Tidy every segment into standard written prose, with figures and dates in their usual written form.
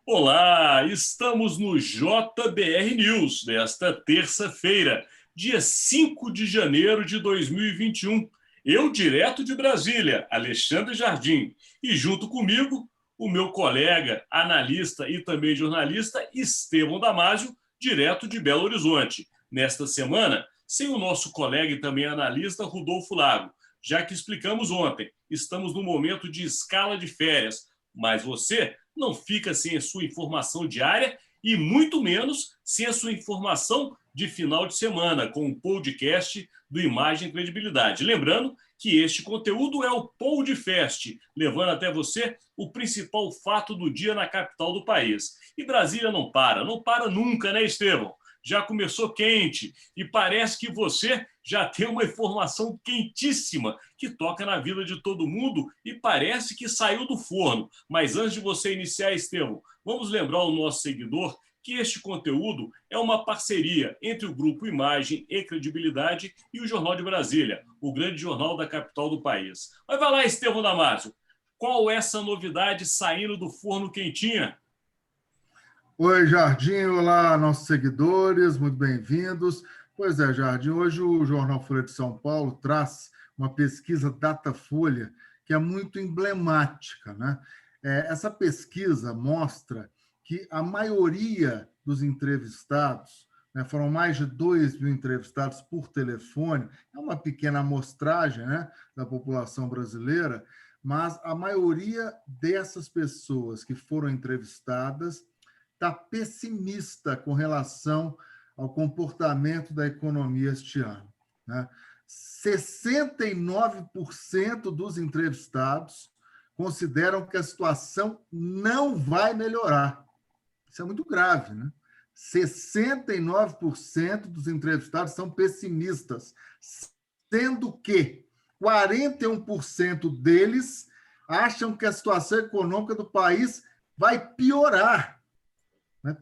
Olá, estamos no JBR News desta terça-feira, dia 5 de janeiro de 2021. Eu, direto de Brasília, Alexandre Jardim, e junto comigo, o meu colega, analista e também jornalista, Estevão Damásio, direto de Belo Horizonte. Nesta semana, sem o nosso colega e também analista, Rodolfo Lago, já que explicamos ontem, estamos no momento de escala de férias, mas você não fica sem a sua informação diária e muito menos sem a sua informação de final de semana com o podcast do Imagem e Credibilidade. Lembrando que este conteúdo é o Podcast, levando até você o principal fato do dia na capital do país. E Brasília não para nunca, né, Estevão? Já começou quente e parece que você já tem uma informação quentíssima que toca na vida de todo mundo e parece que saiu do forno. Mas antes de você iniciar, Estevão, vamos lembrar ao nosso seguidor que este conteúdo é uma parceria entre o Grupo Imagem e Credibilidade e o Jornal de Brasília, o grande jornal da capital do país. Mas vai lá, Estevão Damásio, qual é essa novidade saindo do forno quentinha? Oi, Jardim, olá, nossos seguidores, muito bem-vindos. Pois é, Jardim, hoje o Jornal Folha de São Paulo traz uma pesquisa Datafolha que é muito emblemática, né? Essa pesquisa mostra que a maioria dos entrevistados, né, foram mais de 2.000 entrevistados por telefone, é uma pequena amostragem, né, da população brasileira, mas a maioria dessas pessoas que foram entrevistadas está pessimista com relação ao comportamento da economia este ano, né? 69% dos entrevistados consideram que a situação não vai melhorar. Isso é muito grave, né? 69% dos entrevistados são pessimistas, sendo que 41% deles acham que a situação econômica do país vai piorar.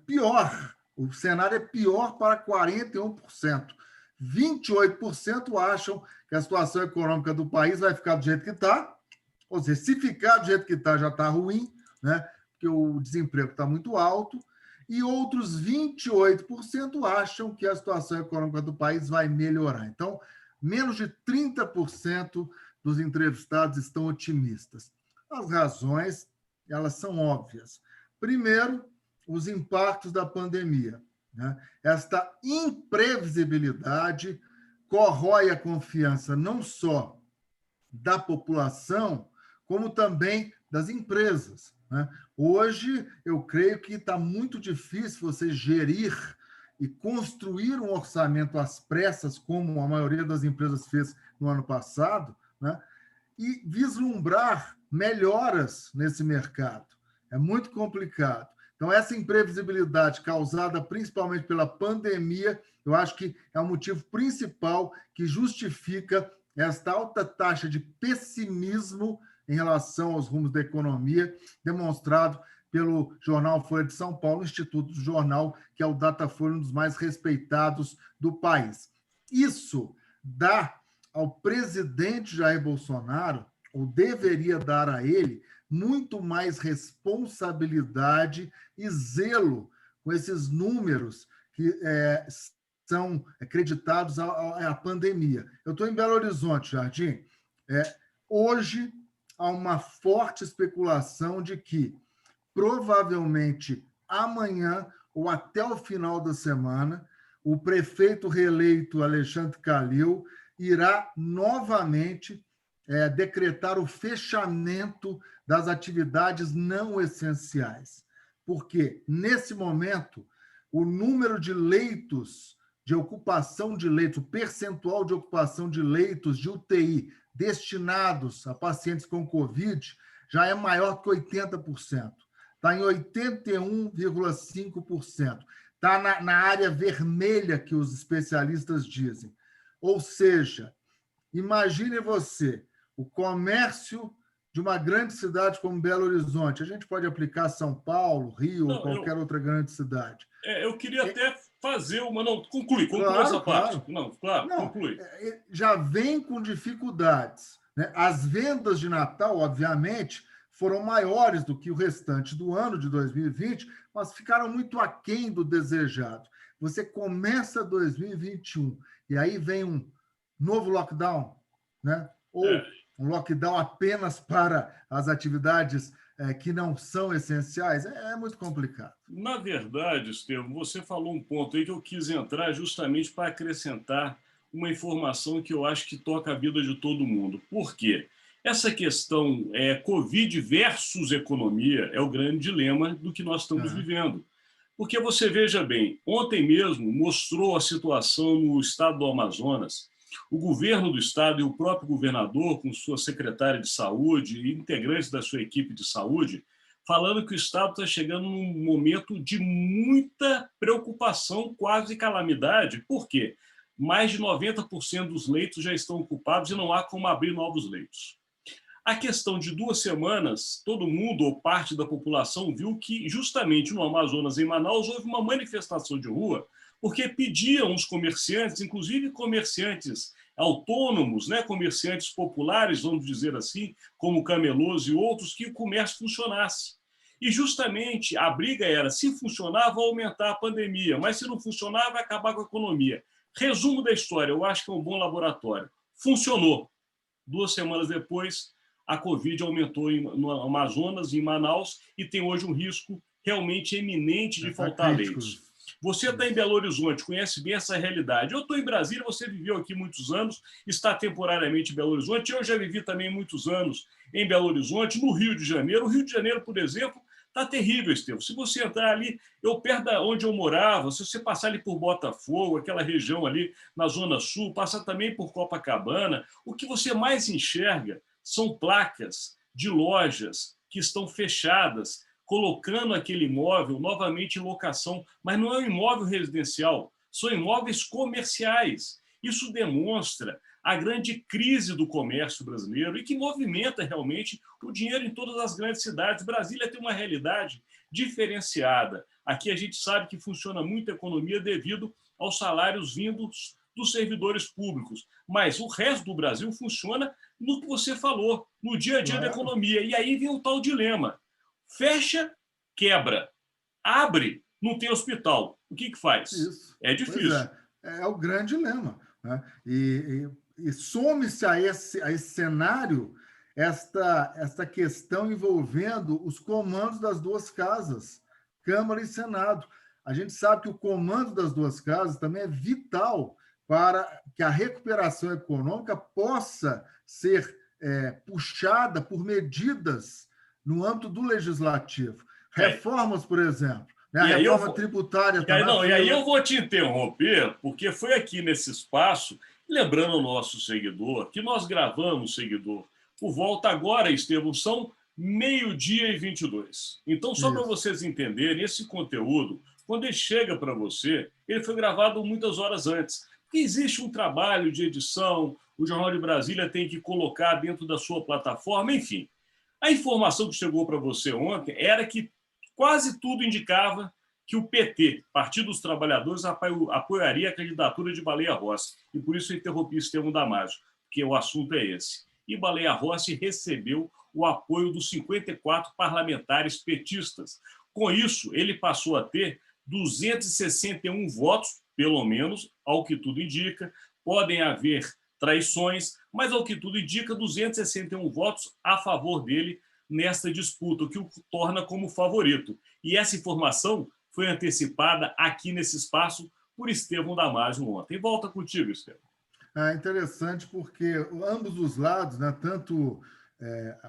Pior, o cenário é pior para 41%. 28% acham que a situação econômica do país vai ficar do jeito que está, ou seja, se ficar do jeito que está, já está ruim, né? Porque o desemprego está muito alto, e outros 28% acham que a situação econômica do país vai melhorar. Então, menos de 30% dos entrevistados estão otimistas. As razões, elas são óbvias. Primeiro, os impactos da pandemia, né? Esta imprevisibilidade corrói a confiança não só da população, como também das empresas, né? Hoje, eu creio que está muito difícil você gerir e construir um orçamento às pressas, como a maioria das empresas fez no ano passado, né? E vislumbrar melhoras nesse mercado. É muito complicado. Então, essa imprevisibilidade causada principalmente pela pandemia, eu acho que é o motivo principal que justifica esta alta taxa de pessimismo em relação aos rumos da economia, demonstrado pelo jornal Folha de São Paulo, Instituto do Jornal, que é o Datafolha, um dos mais respeitados do país. Isso dá ao presidente Jair Bolsonaro, ou deveria dar a ele, muito mais responsabilidade e zelo com esses números que são acreditados à pandemia. Eu estou em Belo Horizonte, Jardim. Hoje há uma forte especulação de que, provavelmente, amanhã ou até o final da semana, o prefeito reeleito Alexandre Calil irá novamente decretar o fechamento das atividades não essenciais. Porque, nesse momento, o número de leitos, de ocupação de leitos, o percentual de ocupação de leitos de UTI destinados a pacientes com Covid já é maior que 80%. Está em 81,5%. Está na área vermelha que os especialistas dizem. Ou seja, imagine você, o comércio de uma grande cidade como Belo Horizonte. A gente pode aplicar São Paulo, Rio, ou qualquer outra grande cidade. Eu queria até fazer uma... Não, conclui Claro, essa parte. claro. Não, claro, Não, conclui. já vem com dificuldades, né? As vendas de Natal, obviamente, foram maiores do que o restante do ano de 2020, mas ficaram muito aquém do desejado. Você começa 2021 e aí vem um novo lockdown, né? Ou um lockdown apenas para as atividades que não são essenciais, é muito complicado. Na verdade, Estevam, você falou um ponto aí que eu quis entrar justamente para acrescentar uma informação que eu acho que toca a vida de todo mundo. Por quê? Essa questão Covid versus economia é o grande dilema do que nós estamos vivendo. Porque você veja bem, ontem mesmo mostrou a situação no estado do Amazonas. O governo do estado e o próprio governador, com sua secretária de saúde e integrantes da sua equipe de saúde, falando que o estado está chegando num momento de muita preocupação, quase calamidade. Por quê? Mais de 90% dos leitos já estão ocupados e não há como abrir novos leitos. A questão de 2 semanas, todo mundo ou parte da população viu que justamente no Amazonas, em Manaus, houve uma manifestação de rua porque pediam os comerciantes, inclusive comerciantes autônomos, né, comerciantes populares, vamos dizer assim, como camelôs e outros, que o comércio funcionasse. E justamente a briga era, se funcionar, vai aumentar a pandemia, mas se não funcionar, vai acabar com a economia. Resumo da história, eu acho que é um bom laboratório. Funcionou. 2 semanas depois, a Covid aumentou no Amazonas, em Manaus, e tem hoje um risco realmente eminente de faltar leitos. Você está em Belo Horizonte, conhece bem essa realidade. Eu estou em Brasília, você viveu aqui muitos anos, está temporariamente em Belo Horizonte. Eu já vivi também muitos anos em Belo Horizonte, no Rio de Janeiro. O Rio de Janeiro, por exemplo, está terrível, Estevam. Se você entrar ali, perto de onde eu morava, se você passar ali por Botafogo, aquela região ali na Zona Sul, passar também por Copacabana, o que você mais enxerga são placas de lojas que estão fechadas, colocando aquele imóvel novamente em locação, mas não é um imóvel residencial, são imóveis comerciais. Isso demonstra a grande crise do comércio brasileiro e que movimenta realmente o dinheiro em todas as grandes cidades. Brasília tem uma realidade diferenciada. Aqui a gente sabe que funciona muito a economia devido aos salários vindos dos servidores públicos, mas o resto do Brasil funciona no que você falou, no dia a dia da economia. E aí vem o tal dilema. Fecha, quebra. Abre, não tem hospital. O que faz? Isso. É difícil. É o grande dilema, né? E some-se a esse cenário esta questão envolvendo os comandos das 2 casas, Câmara e Senado. A gente sabe que o comando das 2 casas também é vital para que a recuperação econômica possa ser puxada por medidas no âmbito do legislativo. Reformas, por exemplo. Né? A reforma tributária também. E aí eu vou te interromper, porque foi aqui nesse espaço, lembrando ao nosso seguidor, que nós gravamos, seguidor, por volta agora, Estevam, são 12h22. Então, só para vocês entenderem, esse conteúdo, quando ele chega para você, ele foi gravado muitas horas antes. Porque existe um trabalho de edição, o Jornal de Brasília tem que colocar dentro da sua plataforma, enfim. A informação que chegou para você ontem era que quase tudo indicava que o PT, Partido dos Trabalhadores, apoiaria a candidatura de Baleia Rossi. E por isso eu interrompi Estevam Damasio, porque o assunto é esse. E Baleia Rossi recebeu o apoio dos 54 parlamentares petistas. Com isso, ele passou a ter 261 votos, pelo menos, ao que tudo indica. Podem haver traições, mas, ao que tudo indica, 261 votos a favor dele nesta disputa, o que o torna como favorito. E essa informação foi antecipada aqui nesse espaço por Estevam Damasio ontem. Volta contigo, Estevam. É interessante porque ambos os lados, né, tanto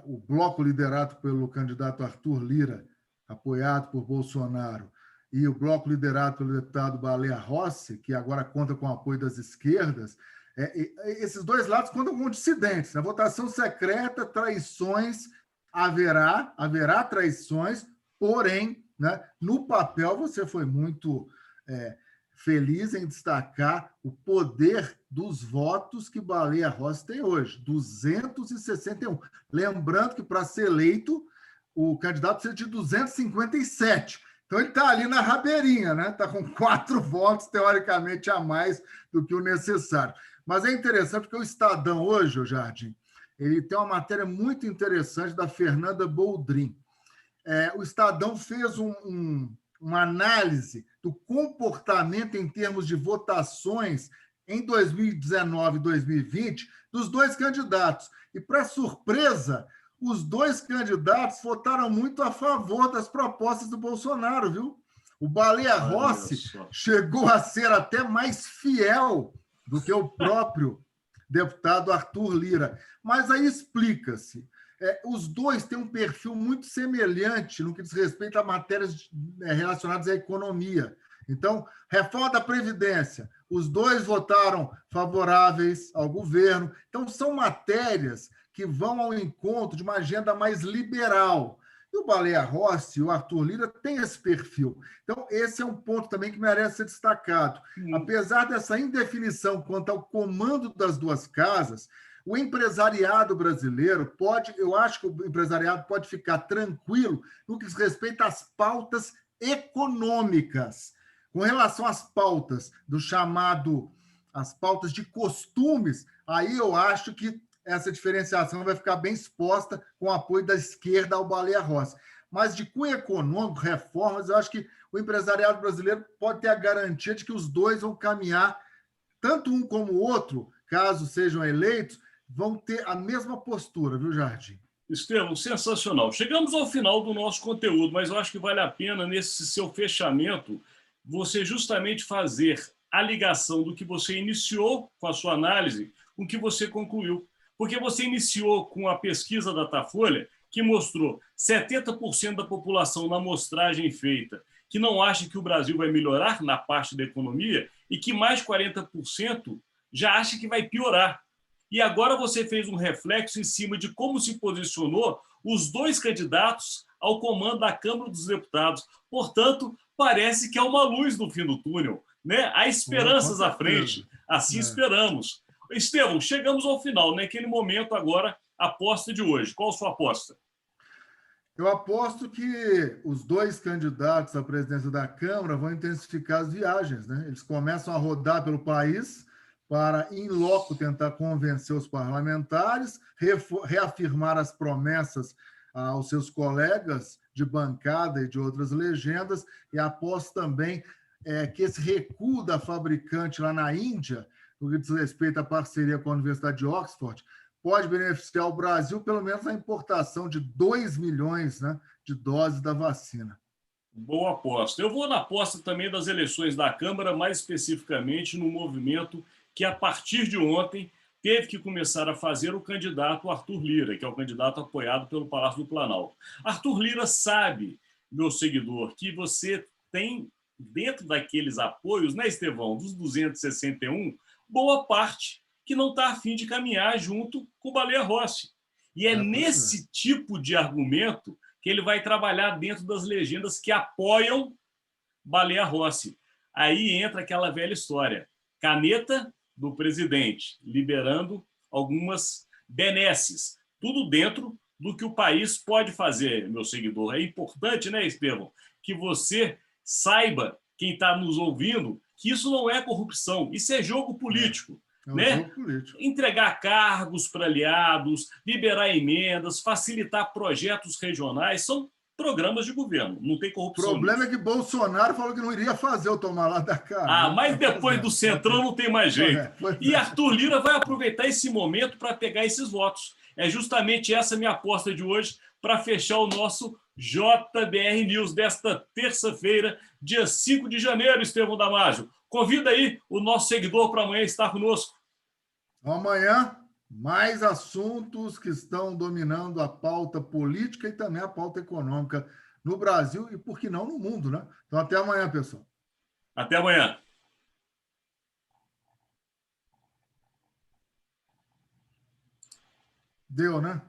o bloco liderado pelo candidato Arthur Lira, apoiado por Bolsonaro, e o bloco liderado pelo deputado Baleia Rossi, que agora conta com o apoio das esquerdas, esses 2 lados contam com dissidentes. Na votação secreta, traições haverá traições, porém, né, no papel você foi muito feliz em destacar o poder dos votos que Baleia Rossi tem hoje, 261. Lembrando que, para ser eleito, o candidato precisa de 257. Então, ele está ali na rabeirinha, né? Está com 4 votos, teoricamente, a mais do que o necessário. Mas é interessante porque o Estadão hoje, o Jardim, ele tem uma matéria muito interessante da Fernanda Boldrin. O Estadão fez uma análise do comportamento em termos de votações em 2019 e 2020 dos dois candidatos. E, para surpresa, os dois candidatos votaram muito a favor das propostas do Bolsonaro, viu? O Baleia Rossi chegou a ser até mais fiel do que o próprio deputado Arthur Lira. Mas aí explica-se. Os dois têm um perfil muito semelhante no que diz respeito a matérias relacionadas à economia. Então, reforma da Previdência, os dois votaram favoráveis ao governo. Então, são matérias que vão ao encontro de uma agenda mais liberal. E o Baleia Rossi e o Arthur Lira têm esse perfil. Então, esse é um ponto também que merece ser destacado. Apesar dessa indefinição quanto ao comando das duas casas, o empresariado brasileiro eu acho que o empresariado pode ficar tranquilo no que diz respeito às pautas econômicas. Com relação às pautas as pautas de costumes, aí eu acho que essa diferenciação vai ficar bem exposta com o apoio da esquerda ao Baleia Rossi. Mas de cunho econômico, reformas, eu acho que o empresariado brasileiro pode ter a garantia de que os dois vão caminhar, tanto um como o outro, caso sejam eleitos, vão ter a mesma postura, viu, Jardim? Estevão, sensacional. Chegamos ao final do nosso conteúdo, mas eu acho que vale a pena, nesse seu fechamento, você justamente fazer a ligação do que você iniciou com a sua análise com o que você concluiu. Porque você iniciou com a pesquisa da Datafolha, que mostrou 70% da população na amostragem feita que não acha que o Brasil vai melhorar na parte da economia e que mais 40% já acha que vai piorar. E agora você fez um reflexo em cima de como se posicionou os dois candidatos ao comando da Câmara dos Deputados. Portanto, parece que há uma luz no fim do túnel, né? Há esperanças à frente. Assim esperamos. Estevão, chegamos ao final, naquele momento agora, a aposta de hoje. Qual a sua aposta? Eu aposto que os dois candidatos à presidência da Câmara vão intensificar as viagens, né? Eles começam a rodar pelo país para, em loco, tentar convencer os parlamentares, reafirmar as promessas aos seus colegas de bancada e de outras legendas, e aposto também que esse recuo da fabricante lá na Índia, no que diz respeito à parceria com a Universidade de Oxford, pode beneficiar o Brasil, pelo menos na importação de 2 milhões, né, de doses da vacina. Boa aposta. Eu vou na aposta também das eleições da Câmara, mais especificamente no movimento que, a partir de ontem, teve que começar a fazer o candidato Arthur Lira, que é o candidato apoiado pelo Palácio do Planalto. Arthur Lira sabe, meu seguidor, que você tem, dentro daqueles apoios, né, Estevão, dos 261, boa parte que não está a fim de caminhar junto com o Baleia Rossi. E é nesse tipo de argumento que ele vai trabalhar dentro das legendas que apoiam Baleia Rossi. Aí entra aquela velha história. Caneta do presidente, liberando algumas benesses. Tudo dentro do que o país pode fazer, meu seguidor. É importante, né, Estevão, que você saiba, quem está nos ouvindo, que isso não é corrupção, isso é jogo político. Né? Jogo político. Entregar cargos para aliados, liberar emendas, facilitar projetos regionais, são programas de governo, não tem corrupção. O problema é que Bolsonaro falou que não iria fazer o tomar lá da cá. Mas depois do Centrão não tem mais jeito. E Arthur Lira vai aproveitar esse momento para pegar esses votos. É justamente essa minha aposta de hoje para fechar o nosso JBR News desta terça-feira, dia 5 de janeiro, Estevão Damasio. Convida aí o nosso seguidor para amanhã estar conosco. Amanhã, mais assuntos que estão dominando a pauta política e também a pauta econômica no Brasil e, por que não, no mundo, né? Então, até amanhã, pessoal. Até amanhã. Deu, né?